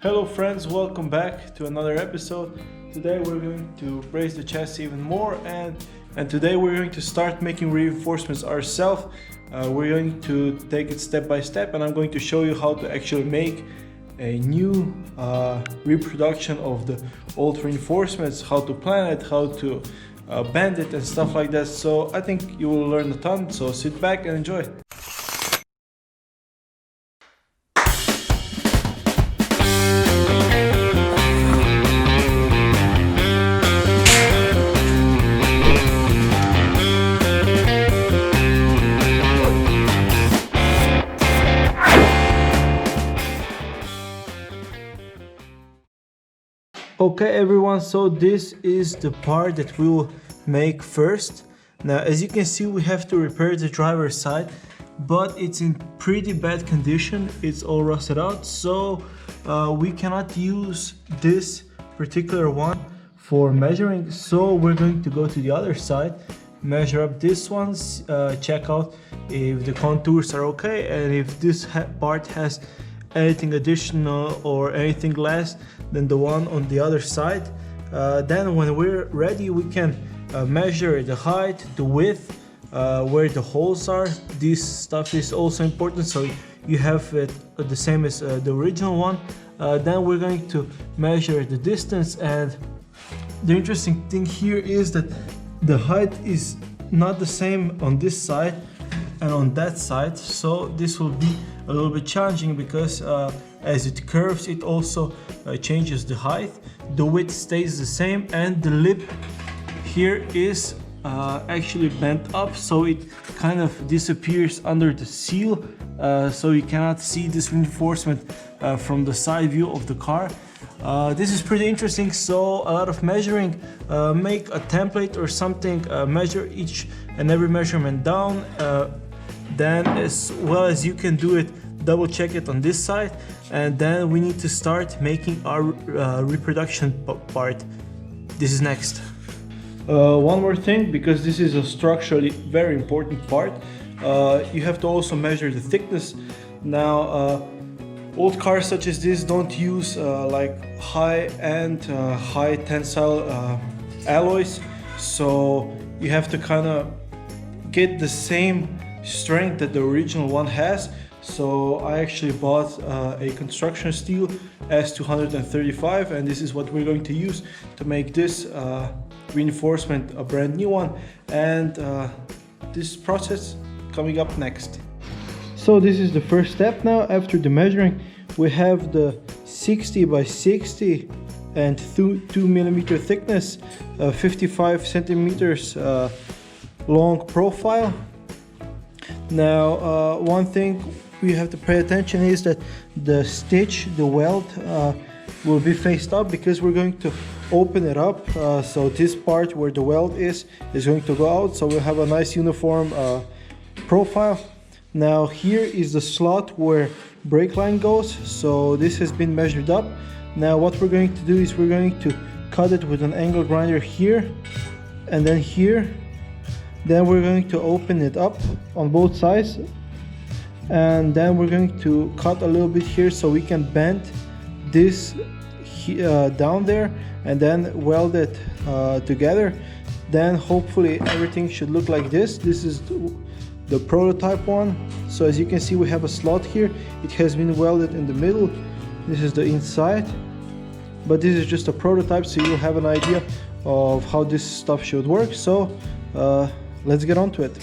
Hello friends, welcome back to another episode. Today we're going to brace the chassis even more and today we're going to start making reinforcements ourselves. We're going to take it step by step and I'm going to show you how to actually make a new reproduction of the old reinforcements, how to plan it, how to bend it and stuff like that. So I think you will learn a ton, so sit back and enjoy. Okay everyone, so this is the part that we will make first. Now as you can see, we have to repair the driver's side, but it's in pretty bad condition. It's all rusted out, so we cannot use this particular one for measuring. So we're going to go to the other side, measure up this one, check out if the contours are okay, and if this part has anything additional or anything less than the one on the other side. Then when we're ready, we can measure the height, the width, where the holes are. This stuff is also important, so you have it the same as the original one. Then we're going to measure the distance, and the interesting thing here is that the height is not the same on this side and on that side, so this will be a little bit challenging because as it curves, it also changes the height. The width stays the same, and the lip here is actually bent up, so it kind of disappears under the seal, so you cannot see this reinforcement from the side view of the car. This is pretty interesting, so a lot of measuring. Make a template or something, measure each and every measurement down. Then as well as you can do it, double check it on this side, and then we need to start making our reproduction part. This is next. One more thing, because this is a structurally very important part, you have to also measure the thickness. Now old cars such as this don't use like high-end high tensile alloys, so you have to kind of get the same strength that the original one has. So I actually bought a construction steel S235, and this is what we're going to use to make this reinforcement a brand new one, and this process coming up next. So this is the first step. Now after the measuring, we have the 60 by 60 and 2 millimeter thickness, 55 centimeters long profile. Now one thing we have to pay attention is that the stitch, the weld, will be faced up because we're going to open it up. So this part where the weld is going to go out, so we'll have a nice uniform profile. Now here is the slot where brake line goes, so this has been measured up. Now what we're going to do is we're going to cut it with an angle grinder here and then here. Then we're going to open it up on both sides, and then we're going to cut a little bit here so we can bend this down there and then weld it together. Then hopefully everything should look like this. This is the prototype one. So as you can see, we have a slot here. It has been welded in the middle. This is the inside, but this is just a prototype, so you'll have an idea of how this stuff should work. So let's get on to it.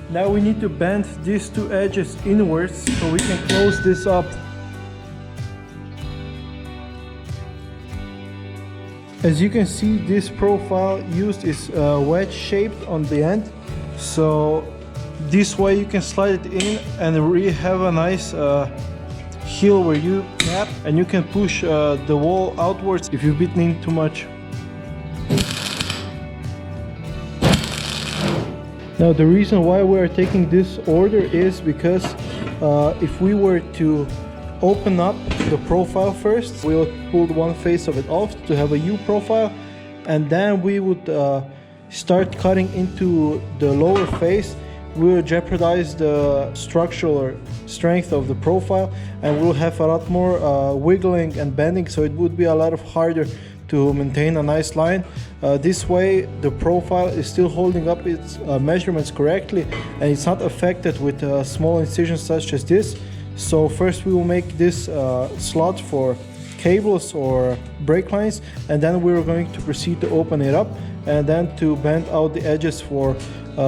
Now we need to bend these two edges inwards so we can close this up. As you can see, this profile used is wedge shaped on the end, so this way you can slide it in and really have a nice heel where you snap, and you can push the wall outwards if you've bitten in too much. Now the reason why we are taking this order is because if we were to open up the profile first, we'll pull one face of it off to have a U profile, and then we would start cutting into the lower face. We will jeopardize the structural strength of the profile, and we'll have a lot more wiggling and bending, so it would be a lot harder to maintain a nice line. This way the profile is still holding up its measurements correctly, and it's not affected with small incisions such as this. So first we will make this slot for cables or brake lines, and then we're going to proceed to open it up and then to bend out the edges for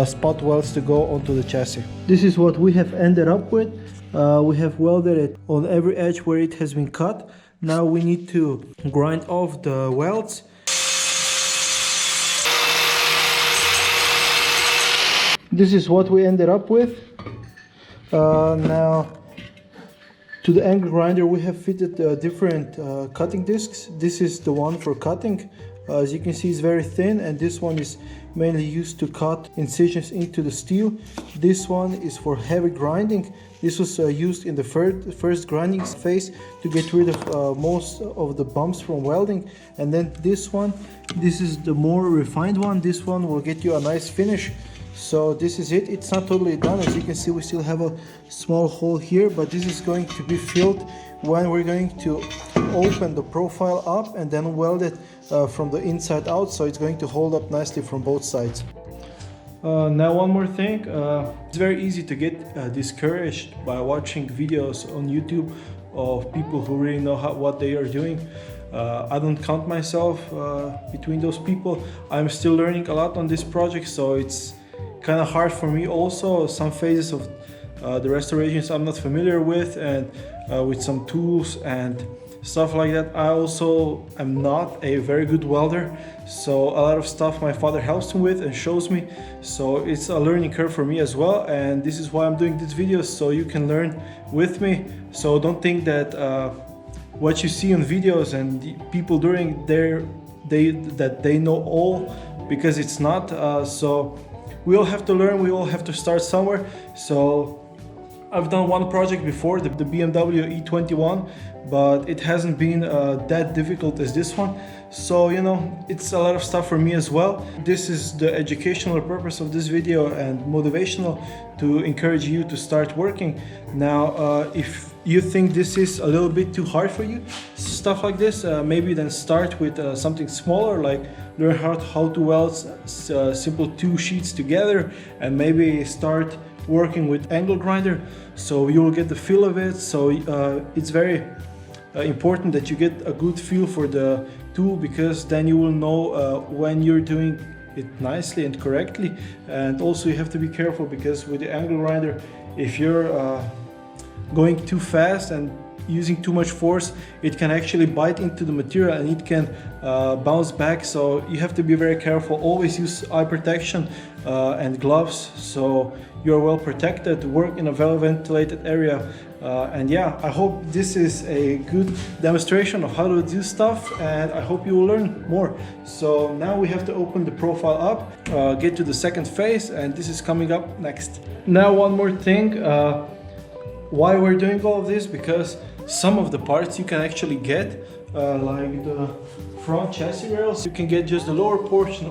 spot welds to go onto the chassis. This is what we have ended up with. We have welded it on every edge where it has been cut. Now we need to grind off the welds. This is what we ended up with. Now to the angle grinder we have fitted different cutting discs. This is the one for cutting. As you can see, it's very thin, and this one is mainly used to cut incisions into the steel. This one is for heavy grinding. This was used in the first grinding phase to get rid of most of the bumps from welding. And then this one, this is the more refined one. This one will get you a nice finish. So this is it. It's not totally done. As you can see, we still have a small hole here, but this is going to be filled when we're going to open the profile up and then weld it from the inside out, so it's going to hold up nicely from both sides. Now one more thing, it's very easy to get discouraged by watching videos on YouTube of people who really know what they are doing. I don't count myself between those people. I'm still learning a lot on this project, so it's kind of hard for me also. Some phases of the restorations I'm not familiar with, and with some tools and stuff like that. I also am not a very good welder, so a lot of stuff my father helps me with and shows me, so it's a learning curve for me as well, and this is why I'm doing these videos, so you can learn with me. So don't think that what you see on videos and the people doing that they know all, because it's not. So we all have to learn, we all have to start somewhere. So I've done one project before, the BMW E21, but it hasn't been that difficult as this one. So, you know, it's a lot of stuff for me as well. This is the educational purpose of this video and motivational to encourage you to start working. Now, if you think this is a little bit too hard for you, stuff like this, maybe then start with something smaller, like learn how to weld simple 2 sheets together, and maybe start working with angle grinder, so you will get the feel of it. So it's very important that you get a good feel for the tool, because then you will know when you're doing it nicely and correctly. And also you have to be careful, because with the angle grinder, if you're going too fast and using too much force, it can actually bite into the material and it can bounce back. So you have to be very careful. Always use eye protection and gloves, so you're well protected. Work in a well ventilated area. And yeah, I hope this is a good demonstration of how to do stuff, and I hope you will learn more. So now we have to open the profile up, get to the second phase, and this is coming up next. Now one more thing, why we're doing all of this, because some of the parts you can actually get, like the front chassis rails, you can get just the lower portion,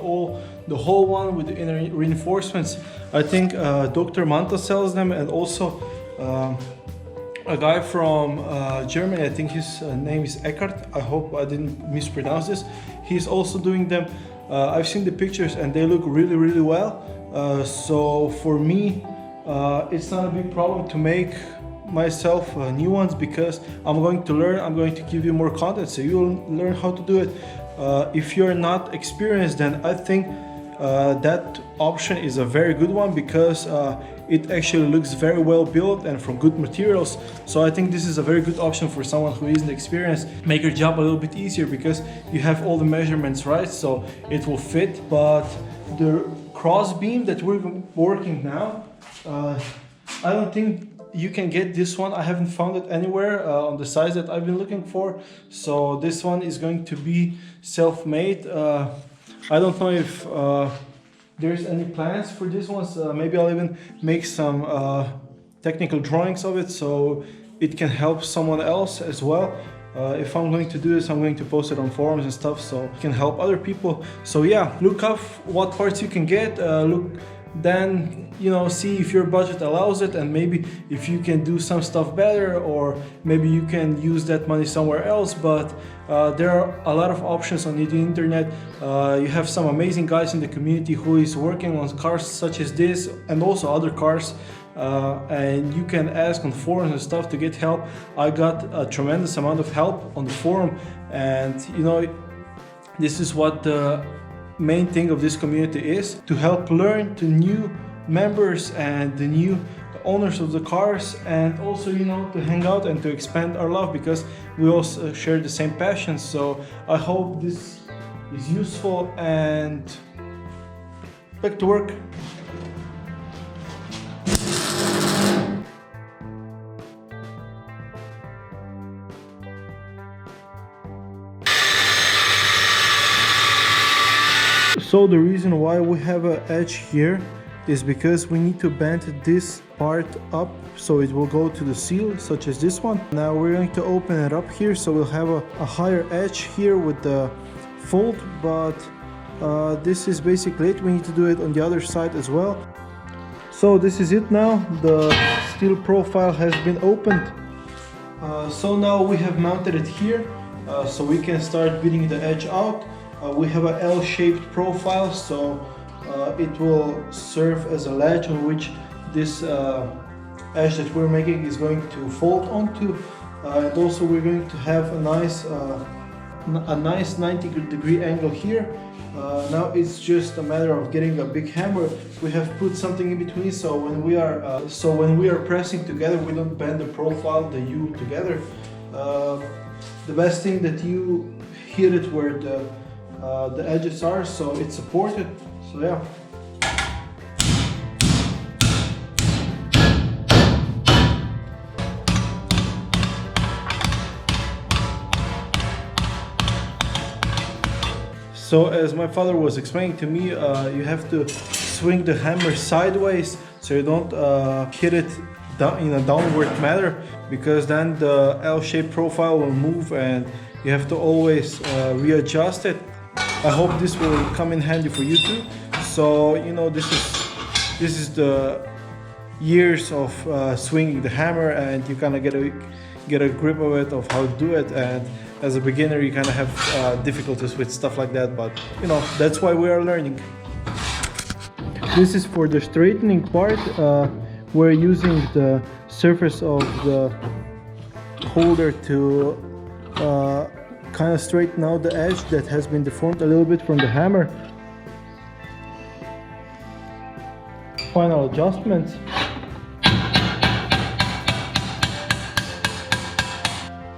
the whole one with the inner reinforcements. I think Dr. Manta sells them, and also a guy from Germany, I think his name is Eckhart, I hope I didn't mispronounce this. He's also doing them. I've seen the pictures and they look really, really well. So for me, it's not a big problem to make myself new ones, because I'm going to learn, I'm going to give you more content, so you'll learn how to do it. If you're not experienced, then I think that option is a very good one, because it actually looks very well built and from good materials. So I think this is a very good option for someone who isn't experienced. Make your job a little bit easier, because you have all the measurements right, so it will fit. But the crossbeam that we're working now, I don't think you can get this one. I haven't found it anywhere on the size that I've been looking for. So this one is going to be self-made. I don't know if there's any plans for this one. Maybe I'll even make some technical drawings of it, so it can help someone else as well. if I'm going to do this, I'm going to post it on forums and stuff so it can help other people. So yeah, look up what parts you can get, then you know, see if your budget allows it, and maybe if you can do some stuff better, or maybe you can use that money somewhere else. But there are a lot of options on the internet. You have some amazing guys in the community who is working on cars such as this and also other cars, and you can ask on forums and stuff to get help. I got a tremendous amount of help on the forum, and you know, this is what the main thing of this community is, to help learn to new members and the new owners of the cars, and also, you know, to hang out and to expand our love, because we also share the same passion. So I hope this is useful, and back to work. So the reason why we have an edge here is because we need to bend this part up so it will go to the seal, such as this one. Now we're going to open it up here, so we'll have a higher edge here with the fold, but this is basically it. We need to do it on the other side as well. So this is it now. The steel profile has been opened. So now we have mounted it here, so we can start beating the edge out. We have an L-shaped profile, so it will serve as a ledge on which this edge that we're making is going to fold onto. And also we're going to have a nice 90-degree angle here. Now it's just a matter of getting a big hammer. We have put something in between, so when we are pressing together, we don't bend the profile, the U together. The best thing that you hit it where the edges are, so it's supported. So yeah. So as my father was explaining to me, you have to swing the hammer sideways so you don't hit it in a downward manner, because then the L-shaped profile will move and you have to always readjust it. I hope this will come in handy for you too. So you know, this is the years of swinging the hammer, and you kind of get a grip of it, of how to do it. And as a beginner, you kind of have difficulties with stuff like that, but you know, that's why we are learning. This is for the straightening part. We're using the surface of the holder to kind of straighten out the edge that has been deformed a little bit from the hammer. Final adjustments.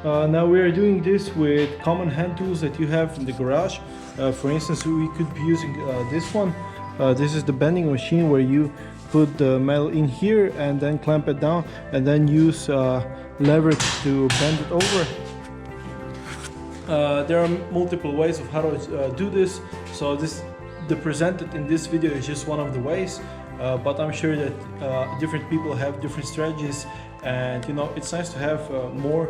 Now we are doing this with common hand tools that you have in the garage. For instance, we could be using this one. This is the bending machine where you put the metal in here and then clamp it down, and then use leverage to bend it over. There are multiple ways of how to do this, so the presented in this video is just one of the ways, but I'm sure that different people have different strategies, and you know, it's nice to have more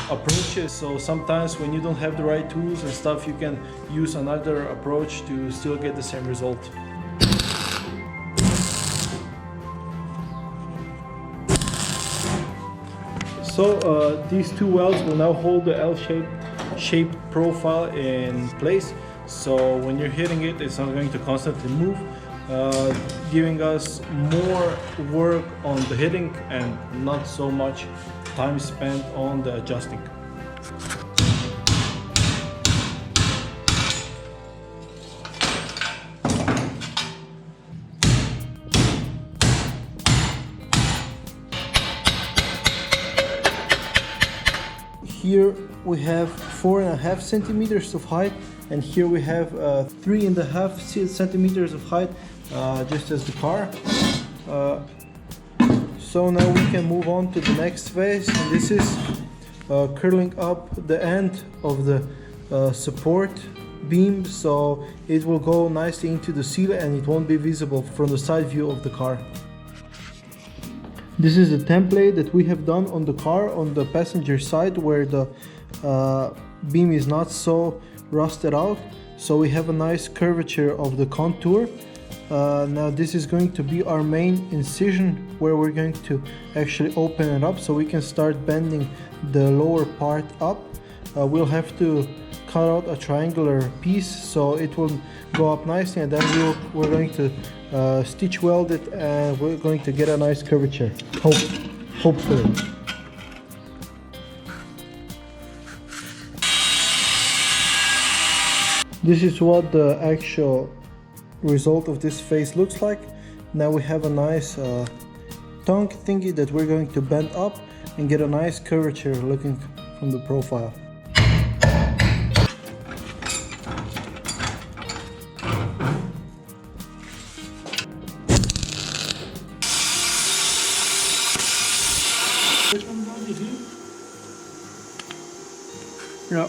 approaches. So sometimes when you don't have the right tools and stuff, you can use another approach to still get the same result. So these two welds will now hold the L-shaped profile in place, so when you're hitting it, it's not going to constantly move, giving us more work on the hitting and not so much time spent on the adjusting. Here we have 4.5 centimeters of height, and here we have 3.5 centimeters of height, just as the car. So now we can move on to the next phase, and this is curling up the end of the support beam, so it will go nicely into the seal and it won't be visible from the side view of the car. This is the template that we have done on the car on the passenger side, where the beam is not so rusted out, so we have a nice curvature of the contour. Now this is going to be our main incision where we're going to actually open it up so we can start bending the lower part up. We'll have to cut out a triangular piece so it will go up nicely, and then we're going to stitch weld it, and we're going to get a nice curvature, hopefully. This is what the actual result of this face looks like. Now we have a nice tongue thingy that we're going to bend up and get a nice curvature looking from the profile. Yeah.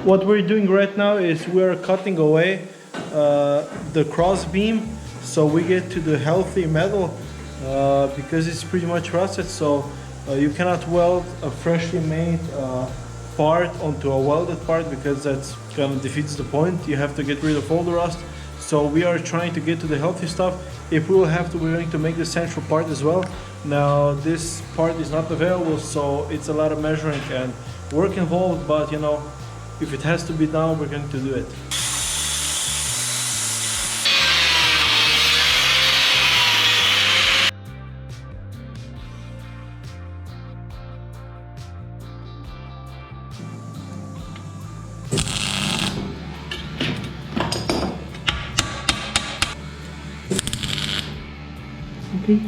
What we're doing right now is we're cutting away the crossbeam so we get to the healthy metal because it's pretty much rusted, so you cannot weld a freshly made part onto a welded part because that's kind of defeats the point. You have to get rid of all the rust. So we are trying to get to the healthy stuff. If we will have to, we're going to make the central part as well. Now this part is not available, so it's a lot of measuring and work involved, but you know, if it has to be done, we're going to do it. Okay.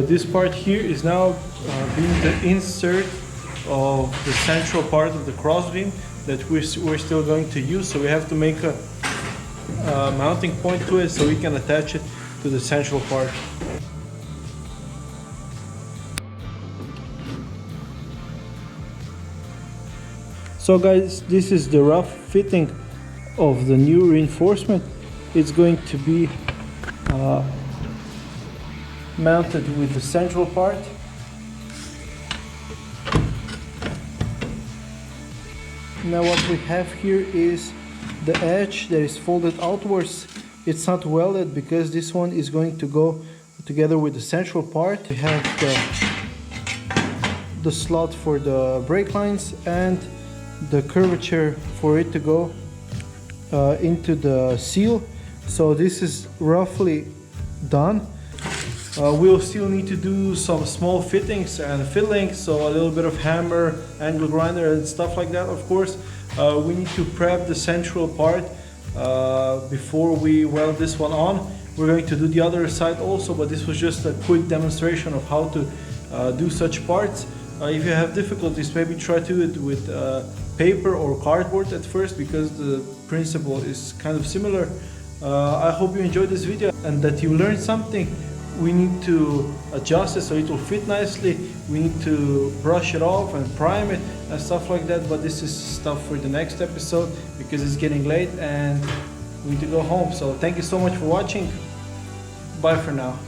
This part here is now being the insert of the central part of the crossbeam that we're still going to use. So we have to make a mounting point to it so we can attach it to the central part. So guys, this is the rough fitting of the new reinforcement. It's going to be mounted with the central part. Now what we have here is the edge that is folded outwards. It's not welded because this one is going to go together with the central part. We have the slot for the brake lines and the curvature for it to go into the seal. So this is roughly done. We'll still need to do some small fittings and fiddling, so a little bit of hammer, angle grinder and stuff like that. Of course, we need to prep the central part before we weld this one on. We're going to do the other side also, but this was just a quick demonstration of how to do such parts. If you have difficulties, maybe try to do it with paper or cardboard at first, because the principle is kind of similar. I hope you enjoyed this video and that you learned something. We need to adjust it so it will fit nicely. We need to brush it off and prime it and stuff like that, but this is stuff for the next episode because it's getting late and we need to go home. So thank you so much for watching. Bye for now.